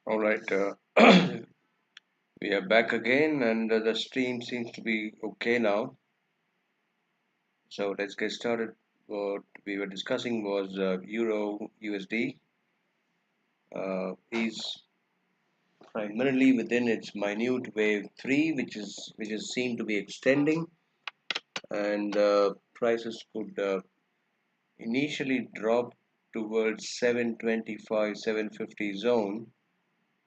All right, we are back again, and the stream seems to be okay now. So let's get started. What we were discussing was Euro USD is primarily within its minute wave three, which is seen to be extending, and prices could initially drop towards 725, 750 zone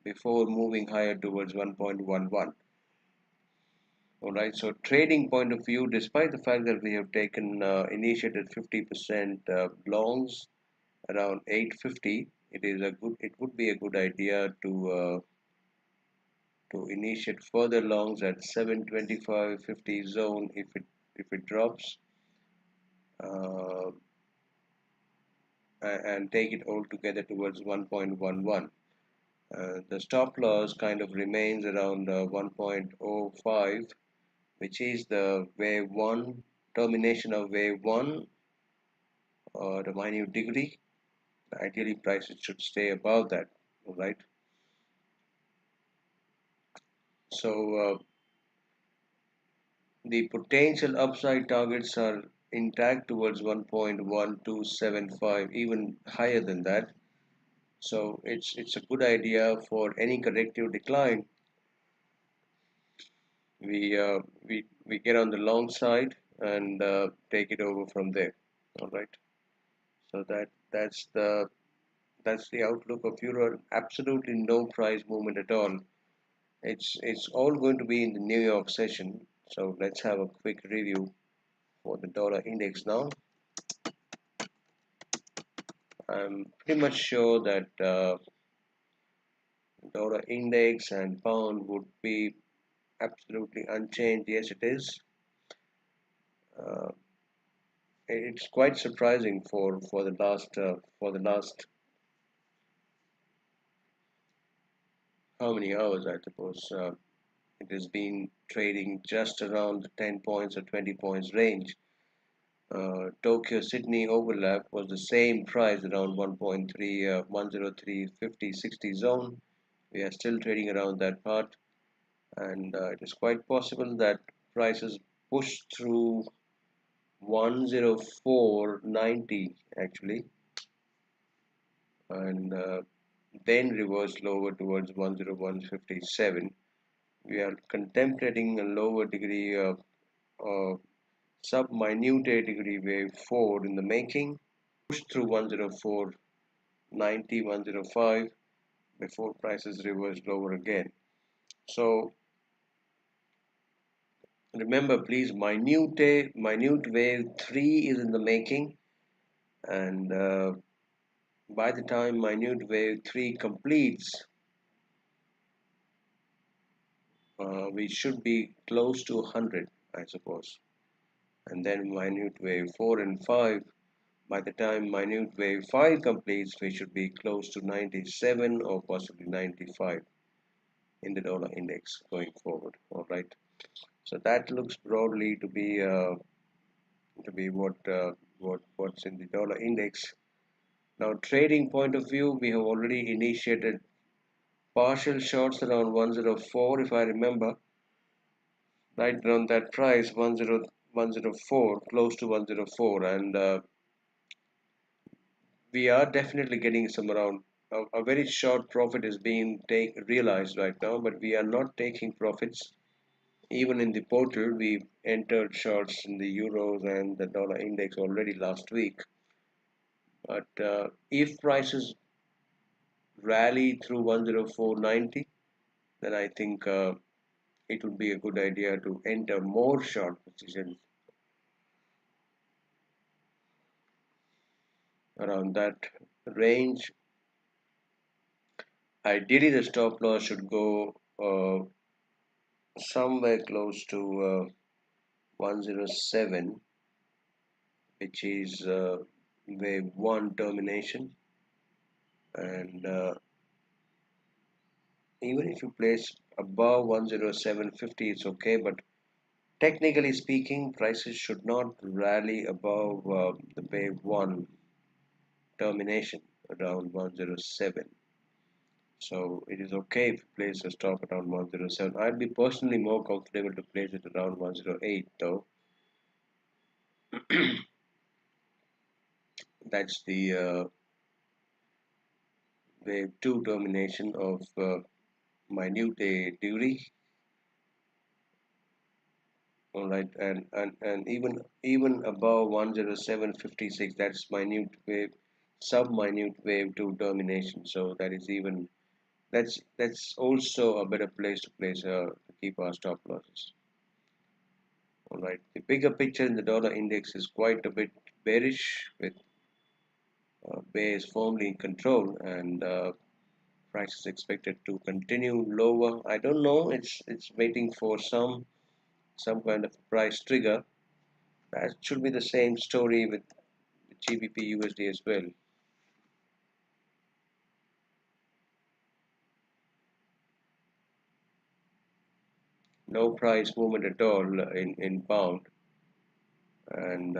before moving higher towards 1.11. All right, so trading point of view, despite the fact that we have taken initiated 50% longs around 850, it would be a good idea to initiate further longs at 725.50 zone if it drops, uh, and take it all together towards 1.11. The stop loss kind of remains around 1.05, which is the wave 1 termination of wave 1 or the minute degree. Ideally prices should stay above that. All right, so the potential upside targets are intact towards 1.1275, even higher than that. So it's a good idea for any corrective decline. We get on the long side and take it over from there. All right, so that's the outlook of euro. Absolutely no price movement at all. It's all going to be in the New York session. So let's have a quick review for the dollar index now. I'm pretty much sure that dollar index and pound would be absolutely unchanged. Yes, it is. Uh, it's quite surprising for the last how many hours, I suppose. It has been trading just around the 10 points or 20 points range. Tokyo Sydney overlap was the same price around 1.3 103 50 60 zone. We are still trading around that part, and it is quite possible that prices push through 104.90 actually, and then reverse lower towards 101.57. We are contemplating a lower degree of sub-minute degree wave 4 in the making, push through 104.90, 105 before prices reverse lower again. So remember, please, minute wave 3 is in the making, and by the time minute wave 3 completes, we should be close to 100, I suppose. And then minute wave 4 and 5, by the time minute wave 5 completes, we should be close to 97 or possibly 95 in the dollar index going forward. All right. So that looks broadly to be what's in the dollar index. Now, trading point of view, we have already initiated partial shorts around 104, if I remember, right around that price, 104, close to 104, and we are definitely getting some around. A very short profit is being realized right now, but we are not taking profits. Even in the portal, we entered shorts in the euros and the dollar index already last week. But if prices rally through 104.90, then I think it would be a good idea to enter more short positions around that range. Ideally, the stop loss should go somewhere close to 107, which is wave 1 termination. And even if you place above 107.50, it's okay, but technically speaking, prices should not rally above the wave 1 termination around 107. So it is okay if you place a stop around 107. I'd be personally more comfortable to place it around 108 though. That's the wave 2 termination of minute degree. All right, and even above 107.56, that's minute wave, sub-minute wave 2 termination. So that is even that's also a better place to place to keep our stop losses. All right, the bigger picture in the dollar index is quite a bit bearish, with bears firmly in control, and price is expected to continue lower. I don't know. It's waiting for some kind of price trigger. That should be the same story with GBP USD as well. No price movement at all in pound, and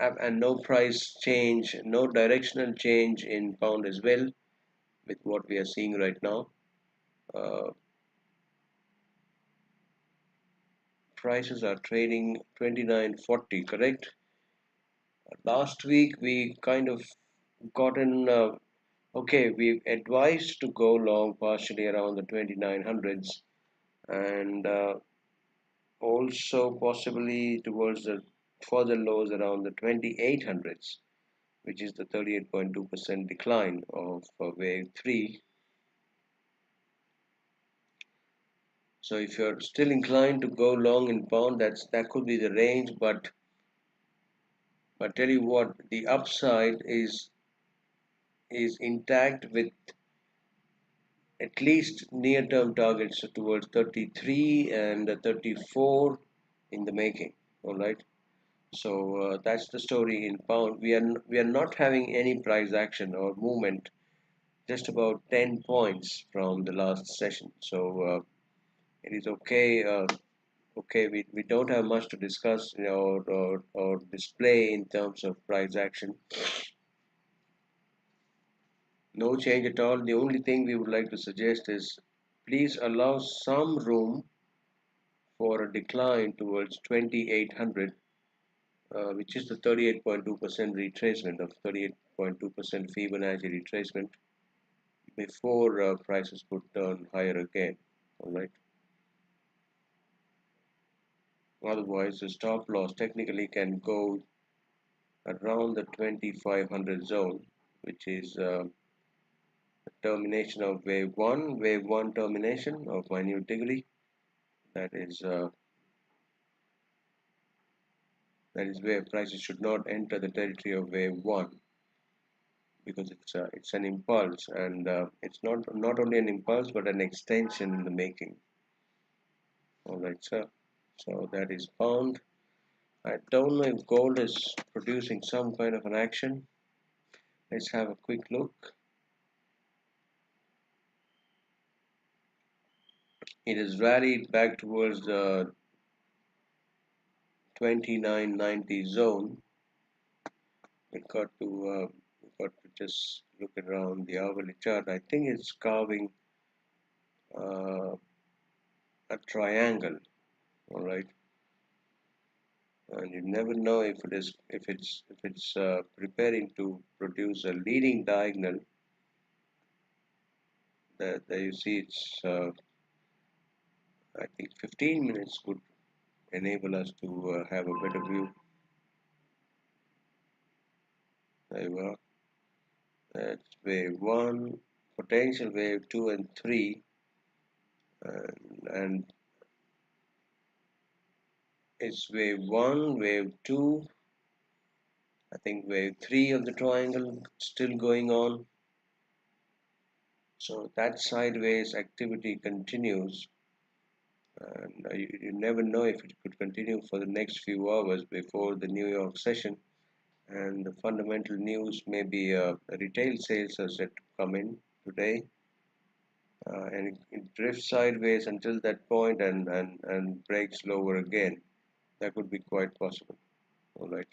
and no price change, no directional change in pound as well, with what we are seeing right now. Uh, Prices are trading 29.40, correct? Last week we kind of gotten okay. We advised to go long partially around the 2900s, and also possibly towards the further lows around the 2800s, which is the 38.2% decline of wave 3. So if you're still inclined to go long in pound, that could be the range, but tell you what, the upside is intact, with at least near-term targets towards 33 and 34 in the making. All right. So that's the story in pound. We are not having any price action or movement, just about 10 points from the last session. So it is okay. Okay, we don't have much to discuss, or display in terms of price action. No change at all. The only thing we would like to suggest is, please allow some room for a decline towards 2800, which is the 38.2% retracement of 38.2% Fibonacci retracement, before prices could turn higher again. All right. Otherwise, the stop loss technically can go around the 2500 zone, which is the termination of wave 1 termination of minute degree. That is where prices should not enter the territory of wave 1, because it's an impulse, and it's not only an impulse but an extension in the making. All right, sir. So that is pound. I don't know if gold is producing some kind of an action. Let's have a quick look. It has rallied back towards the 2990 zone. We got to just look around the hourly chart. I think it's carving uh, a triangle. All right, and you never know if it's preparing to produce a leading diagonal. There you see, it's I think 15 minutes would enable us to have a better view. There you are. That's wave 1, potential wave 2 and 3, and it's wave 1, wave 2, I think wave 3 of the triangle still going on. So that sideways activity continues, and you never know if it could continue for the next few hours before the New York session. And the fundamental news, maybe retail sales are set to come in today, and it drifts sideways until that point, and breaks lower again. That could be quite possible. All right.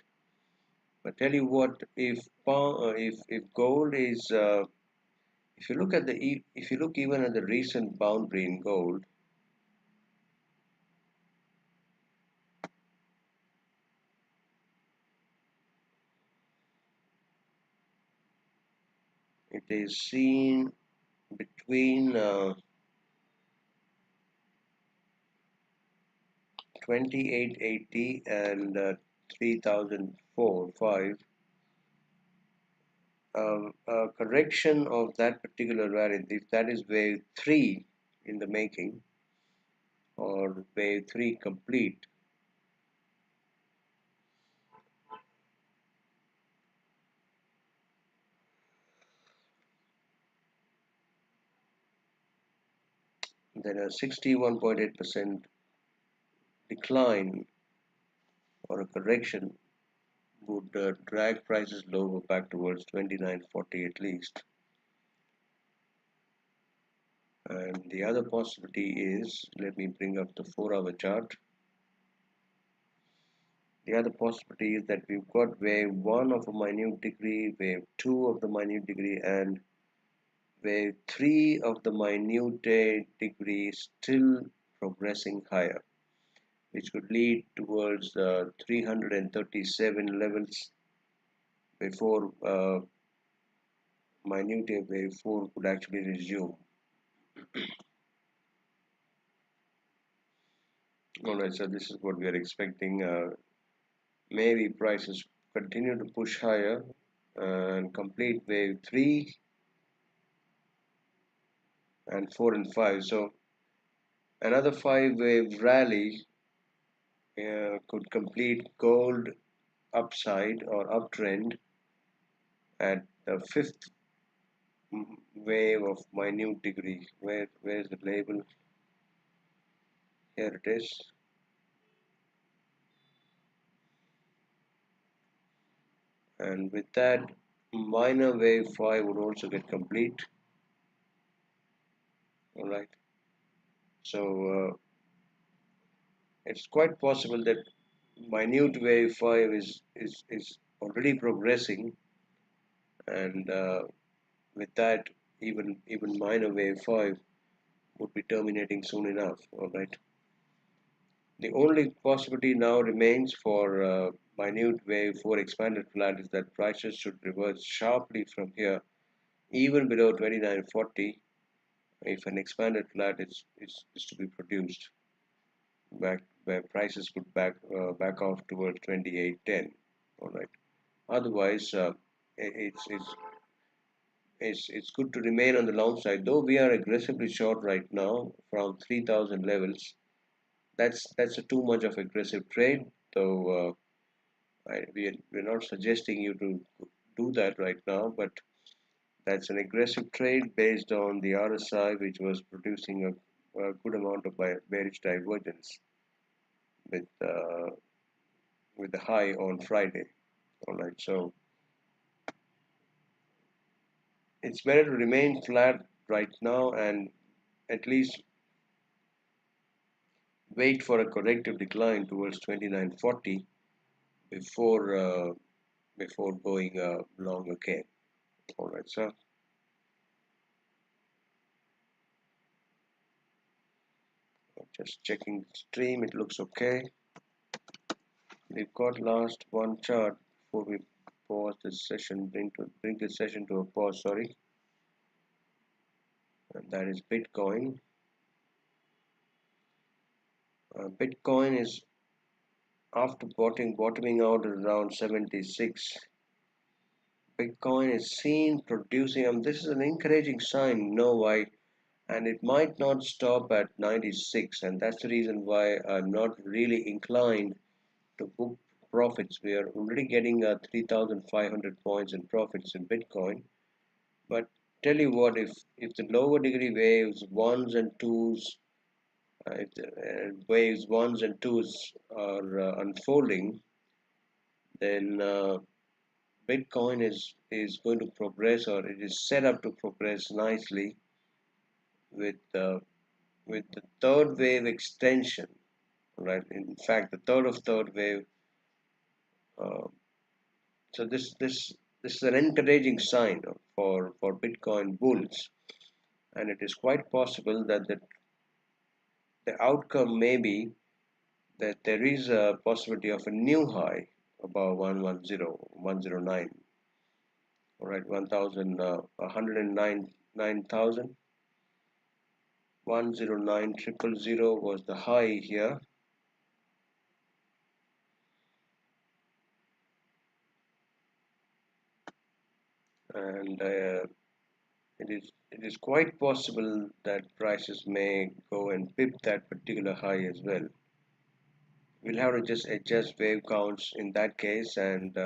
I tell you what, if gold is if you look at if you look even at the recent boundary in gold, it is seen between 2880 and 3004 5. A correction of that particular variant, if that is wave 3 in the making, or wave 3 complete, then a 61.8% decline or a correction would drag prices lower back towards 2940 at least. And the other possibility is, let me bring up the 4-hour chart. The other possibility is that we've got wave 1 of a minute degree, wave 2 of the minute degree, and wave 3 of the minute degree still progressing higher, which could lead towards 337 levels before minute wave 4 could actually resume. Alright, so this is what we are expecting. Maybe prices continue to push higher and complete wave 3 and 4 and 5. So another 5-wave rally could complete gold upside or uptrend at the 5th wave of minute degree. Where's the label? Here it is. And with that, minor wave 5 would also get complete. Alright, so it's quite possible that minute wave 5 is already progressing, and with that, even minor wave 5 would be terminating soon enough. Alright, the only possibility now remains for minute wave 4 expanded flat is that prices should reverse sharply from here, even below 2940, if an expanded flat is to be produced, back where prices could back off towards 2810. All right. Otherwise, it's good to remain on the long side. Though we are aggressively short right now from 3000 levels, that's a too much of aggressive trade. So we're not suggesting you to do that right now, but that's an aggressive trade based on the RSI, which was producing a good amount of bearish divergence with with the high on Friday. All right, so it's better to remain flat right now and at least wait for a corrective decline towards 2940 before before going long again. All right, so just checking the stream, it looks okay. We've got last one chart before we pause this session, bring this session to a pause. Sorry, and that is Bitcoin. Bitcoin is after bottoming out at around 76. Bitcoin is seen producing, this is an encouraging sign, know why, and it might not stop at 96, and that's the reason why I'm not really inclined to book profits. We are already getting 3,500 points in profits in Bitcoin, but tell you what, if the lower degree waves ones and twos, if the waves ones and twos are unfolding, then Bitcoin is going to progress, or it is set up to progress nicely with the third wave extension, right? In fact, the third wave So this is an encouraging sign for Bitcoin bulls, and it is quite possible that the outcome may be that there is a possibility of a new high above 109. All right, 109,000. 109,000 was the high here, and it is quite possible that prices may go and pip that particular high as well. We'll have to just adjust wave counts in that case, and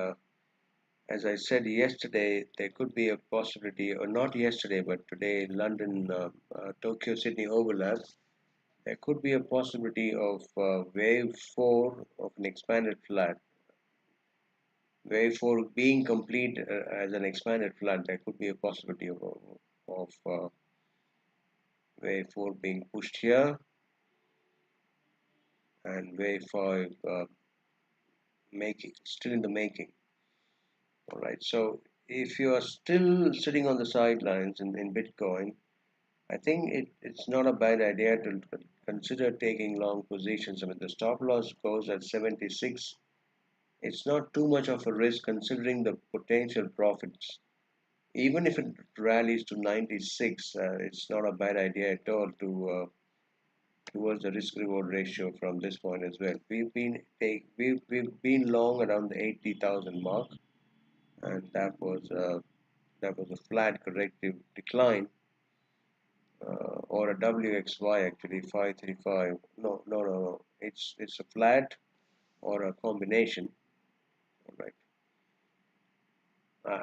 as I said yesterday, there could be a possibility, or not yesterday, but today, London, Tokyo, Sydney overlap. There could be a possibility of wave 4 of an expanded flat. Wave 4 being complete as an expanded flat, there could be a possibility of wave 4 being pushed here and wave 5 still in the making. All right, so if you are still sitting on the sidelines in Bitcoin, I think it's not a bad idea to consider taking long positions. I mean, the stop loss goes at 76. It's not too much of a risk considering the potential profits. Even if it rallies to 96, it's not a bad idea at all to towards the risk reward ratio from this point as well. We've been long around the 80,000 mark, and that was a flat corrective decline, or a WXY actually 535. No. It's a flat or a combination. All right.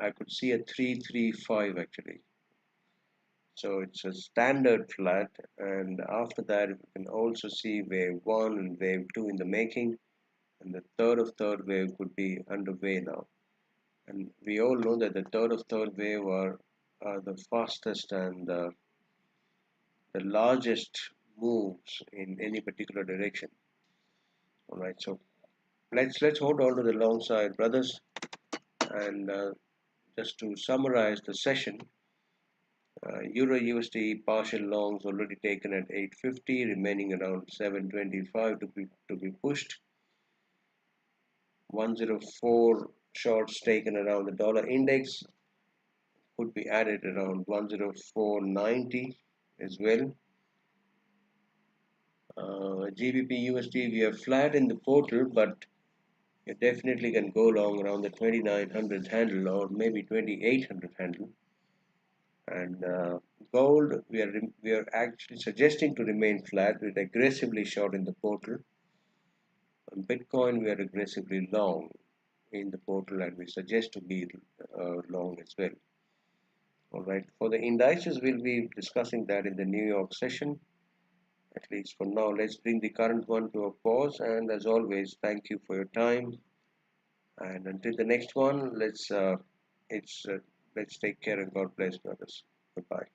I could see a 335 actually. So it's a standard flat, and after that we can also see wave 1 and wave 2 in the making, and the third wave could be underway now. And we all know that the third wave are the fastest and the largest moves in any particular direction. All right, so let's hold on to the long side, brothers, and just to summarize the session. Euro USD partial longs already taken at 850, remaining around 725 to be pushed. 104 shorts taken around the dollar index could be added around 104.90 as well. GBP USD we are flat in the portal, but you definitely can go long around the 2900 handle or maybe 2800 handle. And gold we are actually suggesting to remain flat with aggressively short in the portal. On Bitcoin we are aggressively long in the portal, and we suggest to be long as well. All right, for the indices we'll be discussing that in the New York session. At least for now, let's bring the current one to a pause, and as always, thank you for your time, and until the next one, let's take care and God bless, brothers. Goodbye.